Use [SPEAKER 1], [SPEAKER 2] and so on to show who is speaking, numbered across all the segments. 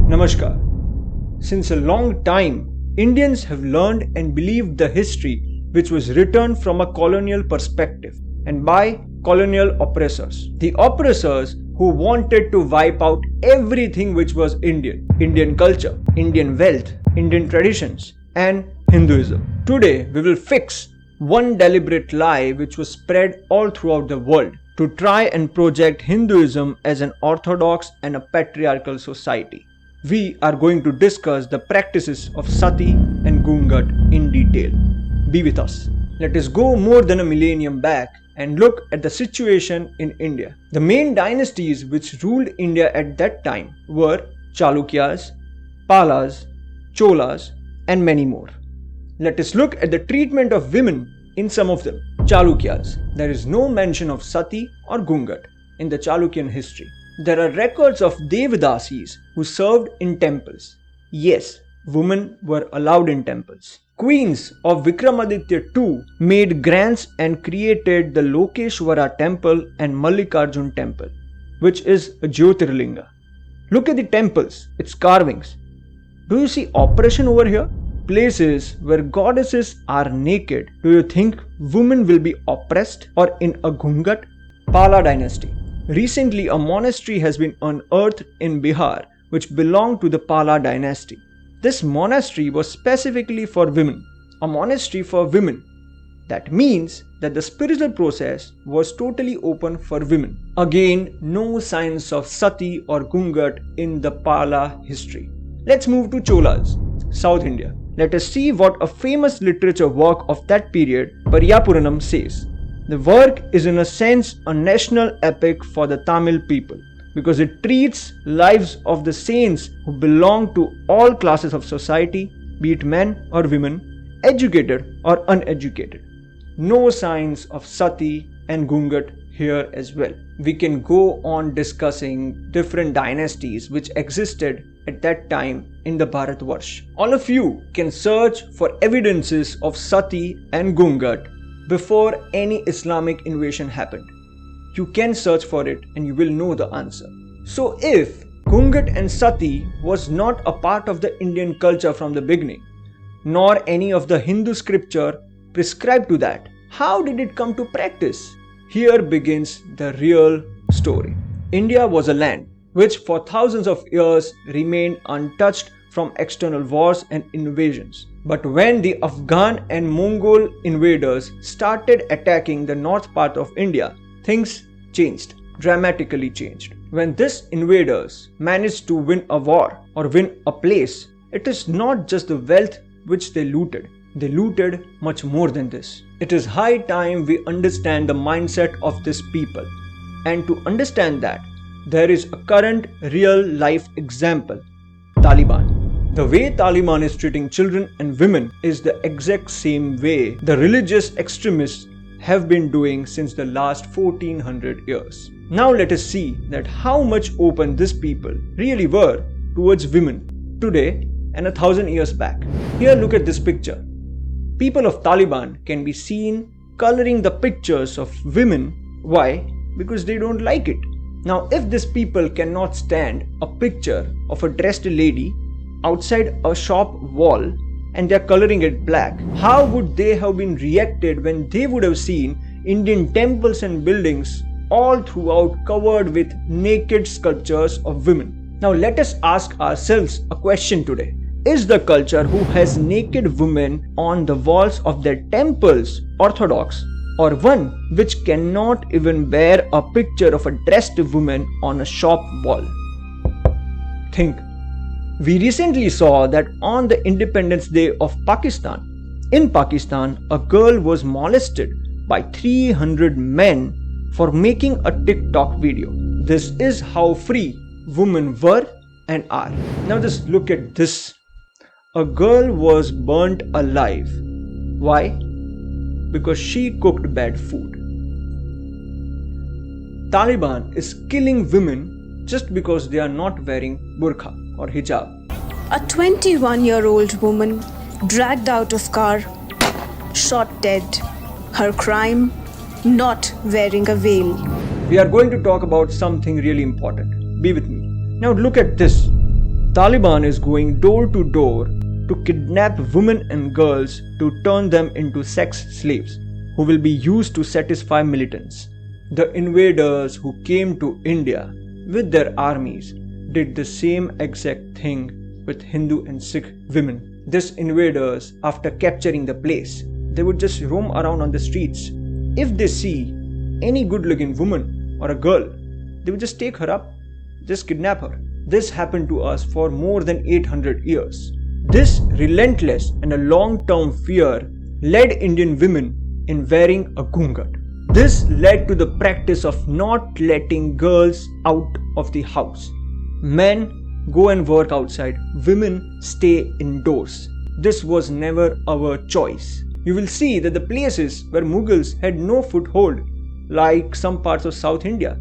[SPEAKER 1] Namaskar. Since a long time, Indians have learned and believed the history which was written from a colonial perspective and by colonial oppressors. The oppressors who wanted to wipe out everything which was Indian culture, Indian wealth, Indian traditions, and Hinduism. Today, we will fix one deliberate lie which was spread all throughout the world to try and project Hinduism as an orthodox and a patriarchal society. We are going to discuss the practices of Sati and Ghunghat in detail. Be with us. Let us go more than a millennium back and look at the situation in India. The main dynasties which ruled India at that time were Chalukyas, Palas, Cholas, and many more. Let us look at the treatment of women in some of them. Chalukyas. There is no mention of Sati or Ghunghat in the Chalukyan history. There are records of Devadasis who served in temples. Yes, women were allowed in temples. Queens of Vikramaditya II made grants and created the Lokeshwara temple and Mallikarjun temple, which is a Jyotirlinga. Look at the temples, its carvings. Do you see oppression over here? Places where goddesses are naked. Do you think women will be oppressed or in a Ghunghat? Pala dynasty. Recently, a monastery has been unearthed in Bihar which belonged to the Pala dynasty. This monastery was specifically for women, a monastery for women. That means that the spiritual process was totally open for women. Again, no signs of Sati or Ghunghat in the Pala history. Let's move to Cholas, South India. Let us see what a famous literature work of that period, Paryapuranam, says. The work is in a sense a national epic for the Tamil people because it treats lives of the saints who belong to all classes of society, be it men or women, educated or uneducated. No signs of Sati and Ghunghat here as well. We can go on discussing different dynasties which existed at that time in the Bharatvarsh. All of you can search for evidences of Sati and Ghunghat before any Islamic invasion happened. You can search for it and you will know the answer. So if Ghunghat and Sati was not a part of the Indian culture from the beginning, nor any of the Hindu scripture prescribed to that, how did it come to practice? Here begins the real story. India was a land which for thousands of years remained untouched from external wars and invasions. But when the Afghan and Mongol invaders started attacking the north part of India, things changed, dramatically changed. When these invaders managed to win a war or win a place, it is not just the wealth which they looted much more than this. It is high time we understand the mindset of these people. And to understand that, there is a current real life example, Taliban. The way Taliban is treating children and women is the exact same way the religious extremists have been doing since the last 1400 years. Now let us see that how much open these people really were towards women today and 1,000 years back. Here look at this picture. People of Taliban can be seen coloring the pictures of women. Why? Because they don't like it. Now if these people cannot stand a picture of a dressed lady outside a shop wall and they are coloring it black, how would they have been reacted when they would have seen Indian temples and buildings all throughout covered with naked sculptures of women? Now let us ask ourselves a question today. Is the culture who has naked women on the walls of their temples orthodox, or one which cannot even bear a picture of a dressed woman on a shop wall? Think. We recently saw that on the Independence Day of Pakistan, in Pakistan, a girl was molested by 300 men for making a TikTok video. This is how free women were and are. Now just look at this. A girl was burnt alive. Why? Because she cooked bad food. Taliban is killing women just because they are not wearing burqa or hijab.
[SPEAKER 2] A 21-year-old woman dragged out of car, shot dead. Her crime, not wearing a veil.
[SPEAKER 1] We are going to talk about something really important. Be with me. Now look at this. Taliban is going door to door to kidnap women and girls to turn them into sex slaves who will be used to satisfy militants. The invaders who came to India with their armies did the same exact thing with Hindu and Sikh women. These invaders, after capturing the place, they would just roam around on the streets. If they see any good-looking woman or a girl, they would just take her up, just kidnap her. This happened to us for more than 800 years. This relentless and a long-term fear led Indian women in wearing a ghunghat. This led to the practice of not letting girls out of the house. Men go and work outside, women stay indoors. This was never our choice. You will see that the places where Mughals had no foothold, like some parts of South India,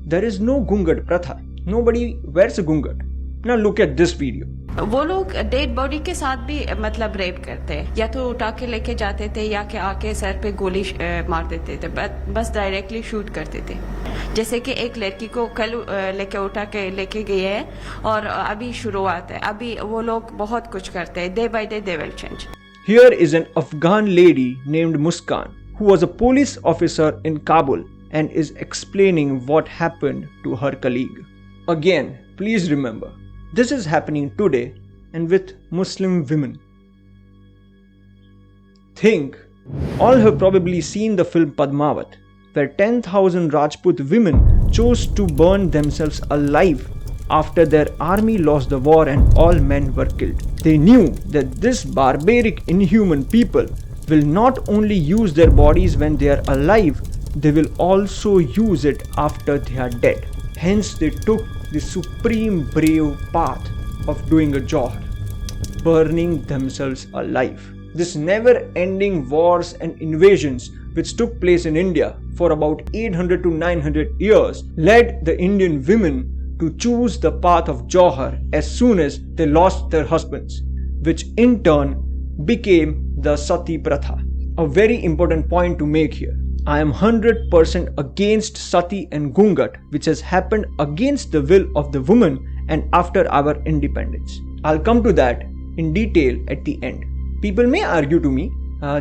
[SPEAKER 1] there is no Ghunghat Pratha. Nobody wears a ghunghat. Now look at this video.
[SPEAKER 3] वो लोग dead body के साथ भी मतलब rape करते हैं, या तो उठा के लेके जाते थे या के आके सर पे गोली मार देते थे, बस डायरेक्टली शूट करते थे। जैसे कि एक लड़की को कल लेके उठा के लेके गए हैं और अभी शुरुआत है, अभी वो लोग बहुत कुछ करते हैं, day by day they will change.
[SPEAKER 1] Here is an Afghan lady named Muskan who was a police officer in Kabul and is explaining what happened to her colleague. Again, please remember, this is happening today and with Muslim women. Think, all have probably seen the film Padmavat, where 10,000 Rajput women chose to burn themselves alive after their army lost the war and all men were killed. They knew that this barbaric, inhuman people will not only use their bodies when they are alive, they will also use it after they are dead. Hence, they took the supreme brave path of doing a jihad, burning themselves alive. This never-ending wars and invasions which took place in India for about 800 to 900 years led the Indian women to choose the path of jihad as soon as they lost their husbands, which in turn became the Sati Pratha. A very important point to make here. I am 100% against Sati and Ghunghat, which has happened against the will of the woman and after our independence. I'll come to that in detail at the end. People may argue to me,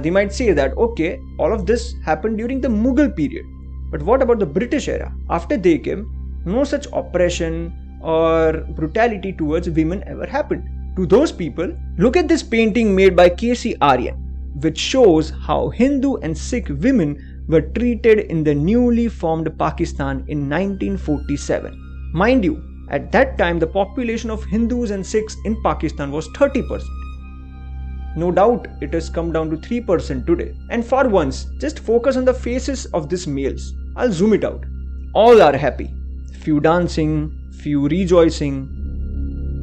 [SPEAKER 1] they might say that okay, all of this happened during the Mughal period. But what about the British era? After they came, no such oppression or brutality towards women ever happened. To those people, look at this painting made by K.C. Aryan, which shows how Hindu and Sikh women were treated in the newly formed Pakistan in 1947. Mind you, at that time the population of Hindus and Sikhs in Pakistan was 30%. No doubt it has come down to 3% today. And for once, just focus on the faces of these males. I'll zoom it out. All are happy. Few dancing, few rejoicing.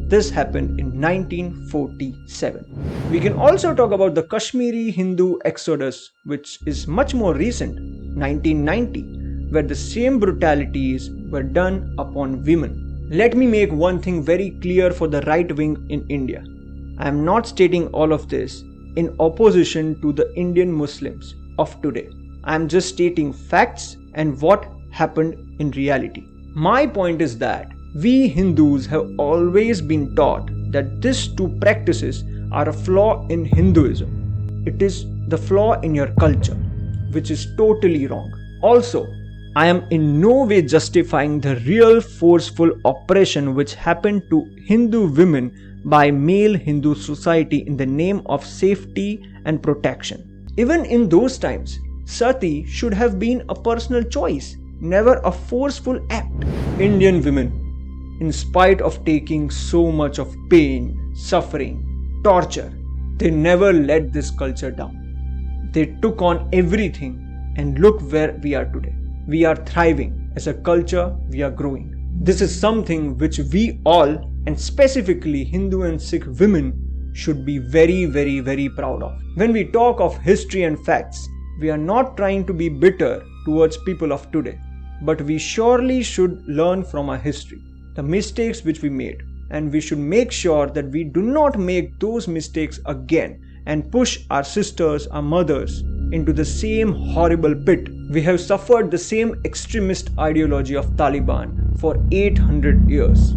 [SPEAKER 1] This happened in 1947. We can also talk about the Kashmiri Hindu exodus, which is much more recent, 1990, where the same brutalities were done upon women. Let me make one thing very clear for the right wing in India. I am not stating all of this in opposition to the Indian Muslims of today. I am just stating facts and what happened in reality. My point is that we Hindus have always been taught that these two practices are a flaw in Hinduism. It is the flaw in your culture, which is totally wrong. Also, I am in no way justifying the real forceful oppression which happened to Hindu women by male Hindu society in the name of safety and protection. Even in those times, Sati should have been a personal choice, never a forceful act. Indian women, in spite of taking so much of pain, suffering, torture, they never let this culture down. They took on everything and look where we are today. We are thriving. As a culture, we are growing. This is something which we all, and specifically Hindu and Sikh women, should be very, very, very proud of. When we talk of history and facts, we are not trying to be bitter towards people of today, but we surely should learn from our history, the mistakes which we made, and we should make sure that we do not make those mistakes again and push our sisters, our mothers into the same horrible pit. We have suffered the same extremist ideology of Taliban for 800 years.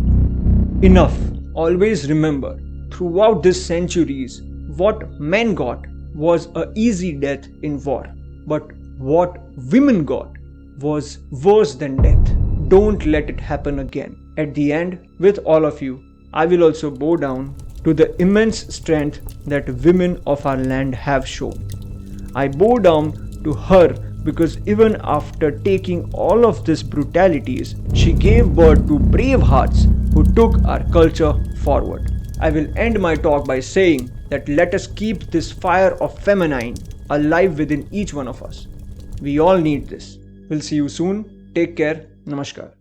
[SPEAKER 1] Enough Always remember, throughout these centuries, what men got was an easy death in war. But what women got was worse than death. Don't let it happen again. At the end, with all of you, I will also bow down to the immense strength that women of our land have shown. I bow down to her because even after taking all of these brutalities, she gave birth to brave hearts who took our culture forward. I will end my talk by saying that let us keep this fire of feminine alive within each one of us. We all need this. We'll see you soon. Take care. Namaskar.